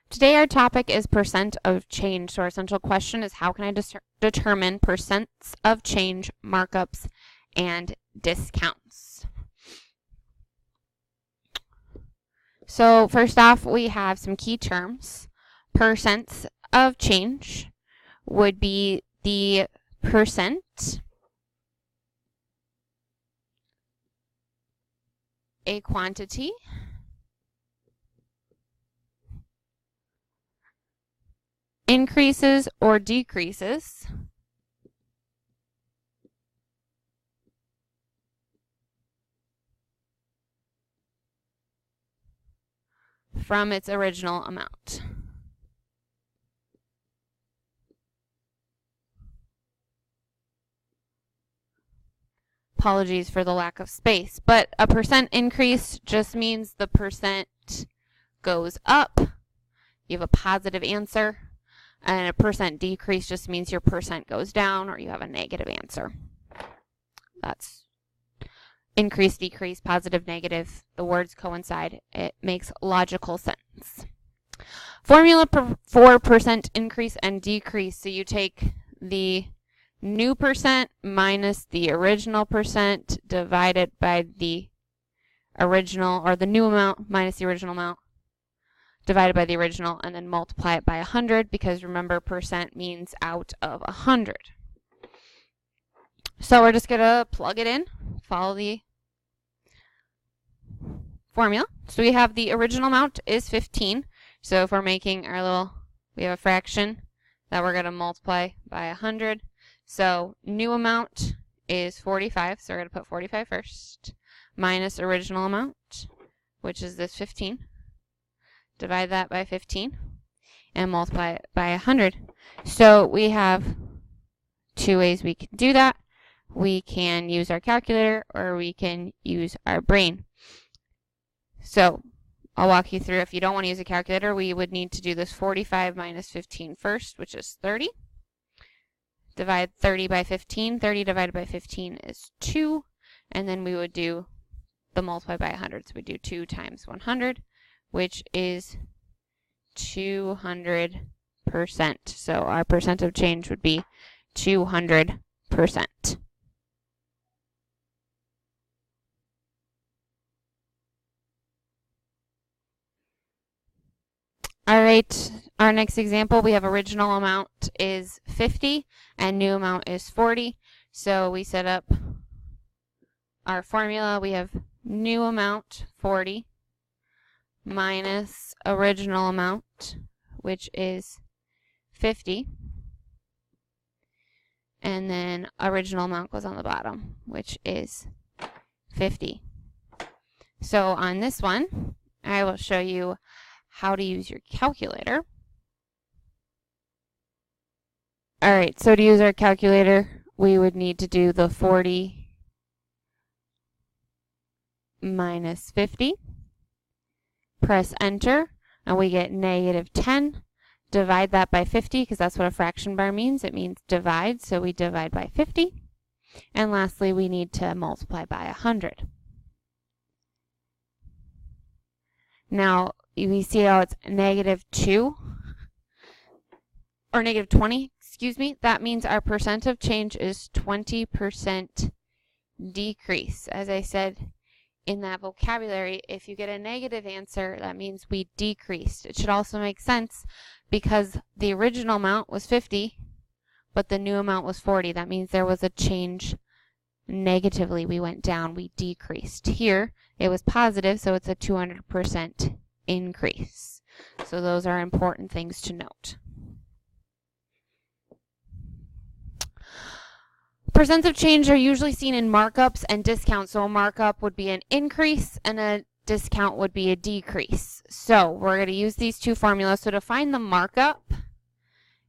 Today our topic is percent of change. So our essential question is how can I determine percents of change, markups, and discounts? So first off, we have some key terms. Percents of change would be the percent, a quantity, increases or decreases from its original amount. Apologies for the lack of space, but a percent increase just means the percent goes up. You have a positive answer. And a percent decrease just means your percent goes down or you have a negative answer. That's increase, decrease, positive, negative. The words coincide. It makes logical sense. Formula for percent increase and decrease. So you take the new percent minus the original percent divided by the original, or the new amount minus the original amount divided by the original, and then multiply it by 100, because remember, percent means out of 100. So we're just going to plug it in, follow the formula. So we have the original amount is 15. So if we're making our we have a fraction that we're going to multiply by 100. So new amount is 45, so we're going to put 45 first, minus original amount, which is this 15. Divide that by 15 and multiply it by 100. So we have two ways we can do that. We can use our calculator or we can use our brain. So I'll walk you through. If you don't want to use a calculator, we would need to do this 45 minus 15 first, which is 30. Divide 30 by 15. 30 divided by 15 is 2. And then we would do the multiply by 100. So we do 2 times 100. Which is 200%. So our percent of change would be 200%. All right, our next example, we have original amount is 50 and new amount is 40. So we set up our formula. We have new amount 40 minus original amount, which is 50. And then original amount goes on the bottom, which is 50. So on this one, I will show you how to use your calculator. All right, so to use our calculator, we would need to do the 40 minus 50. Press enter, and we get negative 10. Divide that by 50, because that's what a fraction bar means. It means divide, so we divide by 50. And lastly, we need to multiply by 100. Now, we see how it's negative 2, or negative 20, excuse me. That means our percent of change is 20% decrease. As I said, in that vocabulary, if you get a negative answer, that means we decreased. It should also make sense because the original amount was 50, but the new amount was 40. That means there was a change negatively. We went down, we decreased. Here, it was positive, so it's a 200% increase. So those are important things to note. Percents of change are usually seen in markups and discounts. So a markup would be an increase and a discount would be a decrease. So we're going to use these two formulas. So to find the markup,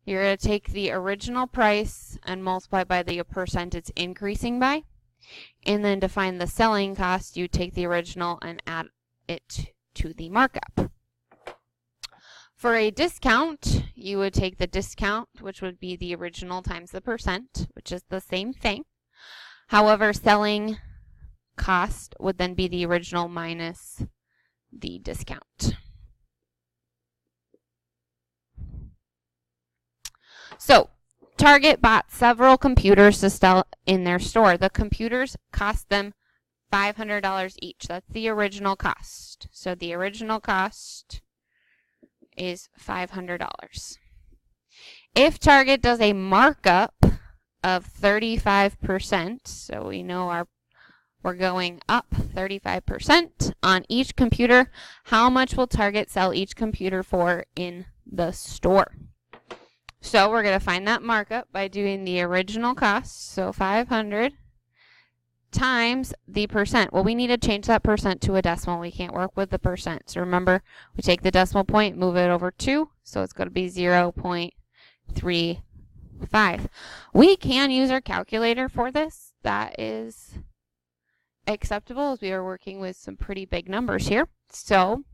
you're going to take the original price and multiply by the percent it's increasing by. And then to find the selling cost, you take the original and add it to the markup. For a discount, you would take the discount, which would be the original times the percent, which is the same thing. However, selling cost would then be the original minus the discount. So Target bought several computers to sell in their store. The computers cost them $500 each. That's the original cost. So the original cost is $500. If Target does a markup of 35%, so we know we're going up 35% on each computer, how much will Target sell each computer for in the store? So we're going to find that markup by doing the original cost, so 500 times the percent. Well, we need to change that percent to a decimal. We can't work with the percent. So remember, we take the decimal point, move it over 2, so it's going to be 0.35. We can use our calculator for this. That is acceptable as we are working with some pretty big numbers here. So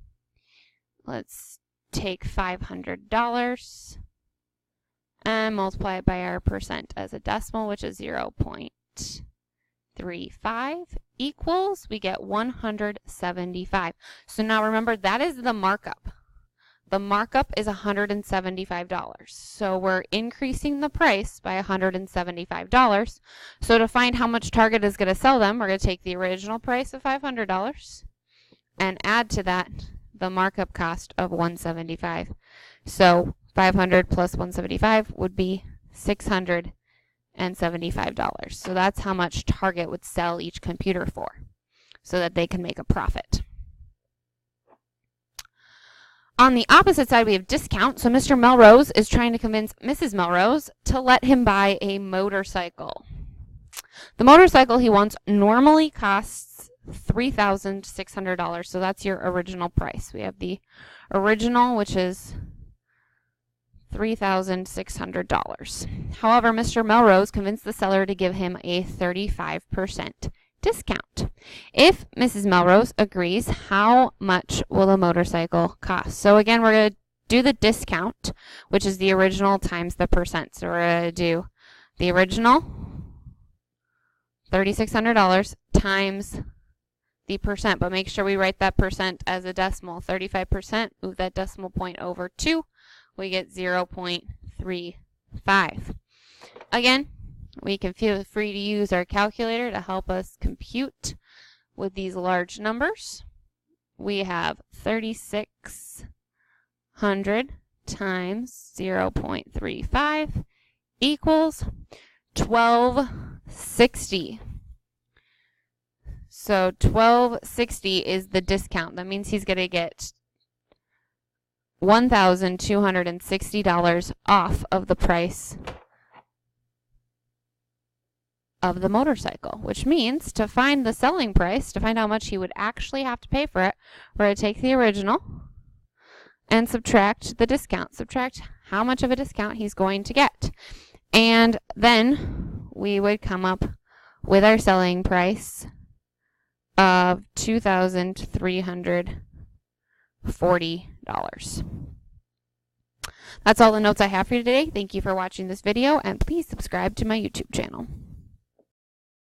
let's take $500 and multiply it by our percent as a decimal, which is 0.35 equals, we get 175. So now remember, that is the markup. The markup is $175. So we're increasing the price by $175. So to find how much Target is going to sell them, we're going to take the original price of $500 and add to that the markup cost of $175. So 500 plus 175 would be $675. So that's how much Target would sell each computer for, so that they can make a profit. On the opposite side, we have discount. So Mr. Melrose is trying to convince Mrs. Melrose to let him buy a motorcycle. The motorcycle he wants normally costs $3,600. So that's your original price. We have the original, which is $3,600. However, Mr. Melrose convinced the seller to give him a 35% discount. If Mrs. Melrose agrees, how much will the motorcycle cost? So again, we're going to do the discount, which is the original times the percent. So we're going to do the original, $3,600, times the percent. But make sure we write that percent as a decimal. 35%, move that decimal point over 2. We get 0.35. Again, we can feel free to use our calculator to help us compute with these large numbers. We have 3,600 times 0.35 equals 1,260. So 1,260 is the discount. That means he's going to get $1,260 off of the price of the motorcycle, which means to find the selling price, to find how much he would actually have to pay for it, we're going to take the original and subtract the discount. Subtract how much of a discount he's going to get. And then we would come up with our selling price of $2,340. That's all the notes I have for you today. Thank you for watching this video, and please subscribe to my YouTube channel.